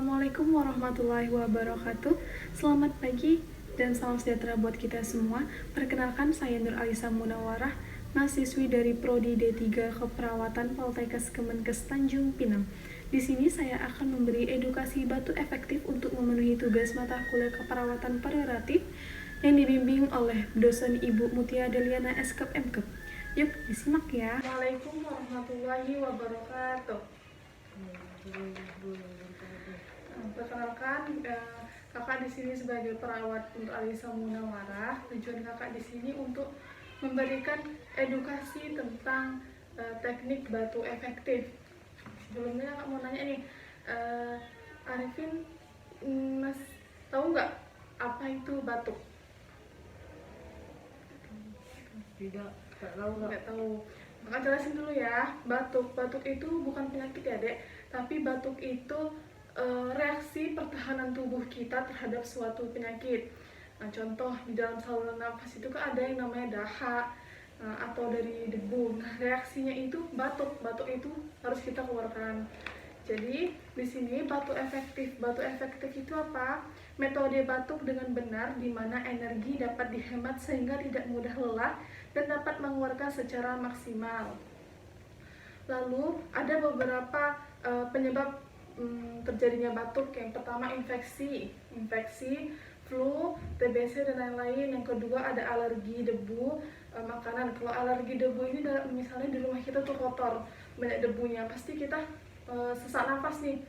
Assalamualaikum warahmatullahi wabarakatuh. Selamat pagi dan salam sejahtera buat kita semua. Perkenalkan, saya Nur Alisa Munawarah, mahasiswi dari Prodi D3 Keperawatan Poltekkes Kemenkes Tanjung Pinang. Di sini saya akan memberi edukasi batu efektif untuk memenuhi tugas mata kuliah keperawatan palliatif yang dibimbing oleh dosen Ibu Mutia Deliana Eskep Mkep. Yuk, disimak ya. Assalamualaikum warahmatullahi wabarakatuh. Perkenalkan, kakak di sini sebagai perawat untuk Alisa Munawarah. Tujuan kakak di sini untuk memberikan edukasi tentang teknik batu efektif. Sebelumnya kakak mau nanya nih, Arifin, Mas tahu nggak apa itu batuk? Tidak tahu. Nggak tahu. Kakak jelasin dulu ya. Batuk itu bukan penyakit ya, Dek. Tapi batuk itu reaksi pertahanan tubuh kita terhadap suatu penyakit. Nah, contoh di dalam saluran nafas itu kan ada yang namanya dahak atau dari debu. Nah, reaksinya itu batuk. Batuk itu harus kita keluarkan. Jadi di sini batu efektif. Batu efektif itu apa? Metode batuk dengan benar di mana energi dapat dihemat sehingga tidak mudah lelah dan dapat mengeluarkan secara maksimal. Lalu ada beberapa penyebab terjadinya batuk. Yang pertama infeksi, flu, TBC dan lain-lain. Yang kedua ada alergi debu makanan. Kalau alergi debu ini misalnya di rumah kita tuh kotor, banyak debunya, pasti kita sesak nafas nih,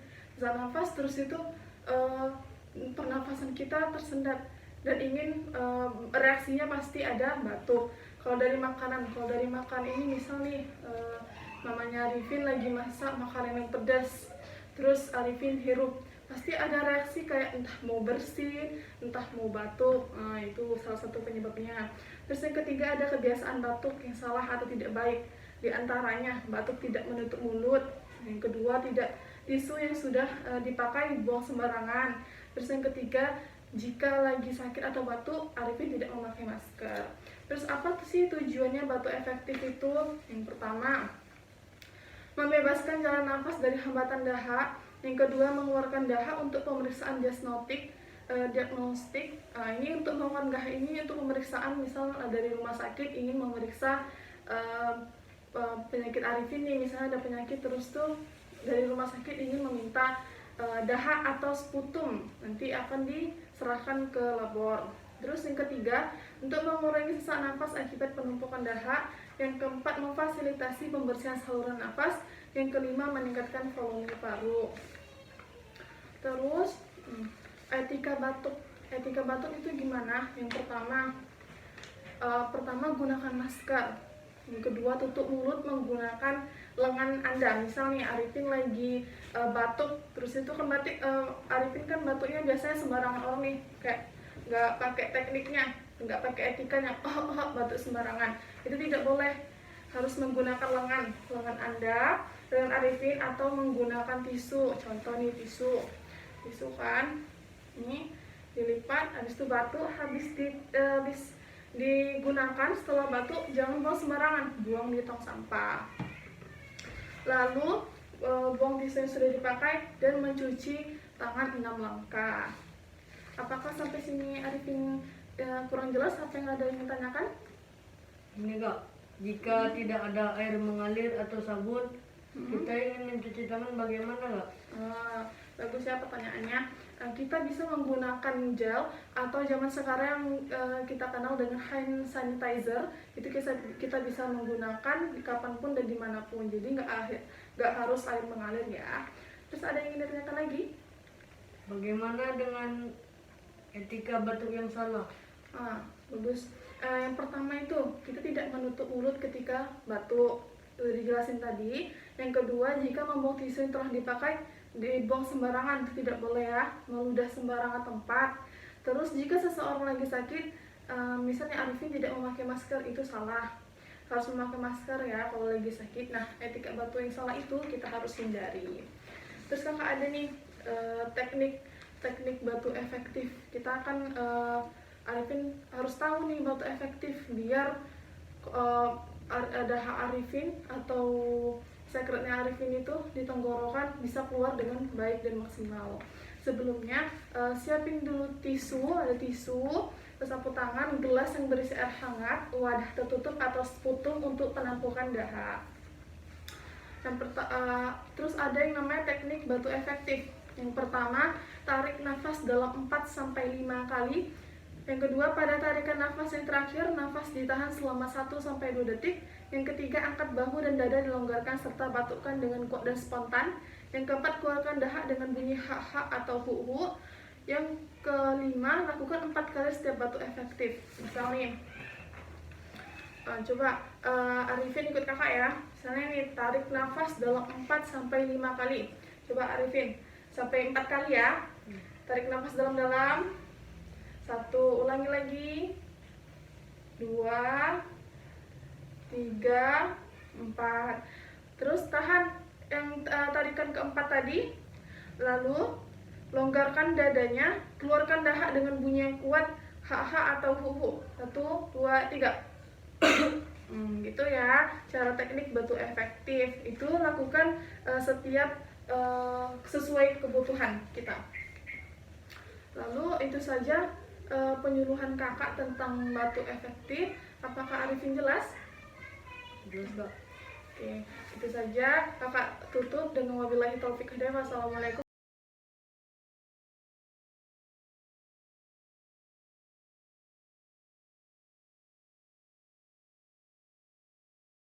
terus itu pernafasan kita tersendat dan ingin reaksinya pasti ada batuk. Kalau dari makanan ini misal nih mamanya Arifin lagi masak makanan yang pedas, terus Arifin hirup, pasti ada reaksi kayak entah mau bersin, entah mau batuk. Nah, itu salah satu penyebabnya. Terus yang ketiga ada kebiasaan batuk yang salah atau tidak baik. Di antaranya batuk tidak menutup mulut. Yang kedua tidak tisu yang sudah dipakai buang sembarangan. Terus yang ketiga, jika lagi sakit atau batuk, Arifin tidak memakai masker. Terus apa sih tujuannya batu efektif itu? Yang pertama, membebaskan jalan nafas dari hambatan dahak. Yang kedua, mengeluarkan dahak untuk pemeriksaan diagnostik. Ini untuk mengeluarkan dahak ini untuk pemeriksaan, misal dari rumah sakit ingin memeriksa penyakit Arifin nih, misalnya ada penyakit terus tuh dari rumah sakit ingin meminta dahak atau sputum, nanti akan diserahkan ke labor. Terus yang ketiga, untuk mengurangi sesak nafas akibat penumpukan dahak. Yang keempat, memfasilitasi pembersihan saluran nafas. Yang kelima, meningkatkan volume paru. Terus etika batuk itu gimana? Yang pertama gunakan masker. Yang kedua, tutup mulut menggunakan lengan Anda. Misal nih Arifin lagi batuk, terus itu kan Arifin kan batuknya biasanya sembarangan orang nih, kayak nggak pakai tekniknya, nggak pakai etikanya, batuk sembarangan. Itu tidak boleh, harus menggunakan lengan Anda dengan Arifin atau menggunakan tisu. Contoh nih tisu kan, ini dilipat, habis itu batuk, habis digunakan setelah batuk jangan buang sembarangan, buang di tong sampah. Lalu buang tisu yang sudah dipakai dan mencuci tangan 6 langkah. Apakah sampai sini Arifin kurang jelas? Apa yang ada yang ditanyakan? Ini Kak, jika tidak ada air mengalir atau sabun, kita ingin mencuci tangan bagaimana Kak? Bagus ya pertanyaannya. Kita bisa menggunakan gel atau zaman sekarang yang kita kenal dengan hand sanitizer. Itu kita bisa menggunakan di kapanpun dan dimanapun. Jadi nggak harus air mengalir ya. Terus ada yang ingin ditanyakan lagi? Bagaimana dengan etika batuk yang salah? Bagus. Yang pertama itu kita tidak menutup mulut ketika batuk, udah dijelasin tadi. Yang kedua, jika membuang tisu yang telah dipakai dibuang sembarangan, itu tidak boleh ya, meludah sembarangan tempat. Terus jika seseorang lagi sakit, misalnya Arifin tidak memakai masker, itu salah, harus memakai masker ya kalau lagi sakit. Nah, etika batuk yang salah itu kita harus hindari. Terus kakak ada nih teknik batu efektif. Kita akan Arifin harus tahu nih batu efektif biar ada Arifin atau secretnya Arifin itu di tenggorokan bisa keluar dengan baik dan maksimal. Sebelumnya siapin dulu tisu, ada tisu, sapu tangan, gelas yang berisi air hangat, wadah tertutup atau sputum untuk penampungan dahak. Terus ada yang namanya teknik batu efektif. Yang pertama, tarik nafas dalam 4-5 kali. Yang kedua, pada tarikan nafas yang terakhir, nafas ditahan selama 1-2 detik. Yang ketiga, angkat bahu dan dada dilonggarkan serta batukkan dengan kuat dan spontan. Yang keempat, keluarkan dahak dengan bunyi ha-ha atau hu-hu. Yang kelima, lakukan 4 kali setiap batu efektif. Misalnya, coba Arifin ikut kakak ya. Misalnya nih, tarik nafas dalam 4-5 kali. Coba Arifin, sampai 4 kali ya. Tarik nafas dalam-dalam. 1, ulangi lagi. 2, 3, 4. Terus tahan yang tarikan keempat tadi. Lalu longgarkan dadanya, keluarkan dahak dengan bunyi yang kuat, ha-ha atau hu-hu. 1, 2, 3. Gitu ya, cara teknik batu efektif. Itu lakukan setiap sesuai kebutuhan kita. Lalu itu saja penyuluhan kakak tentang batu efektif. Apakah Arifin jelas? Jelas, Kak. Oke, itu saja kakak tutup dengan wabillahi taufiq hidayah. Wassalamualaikum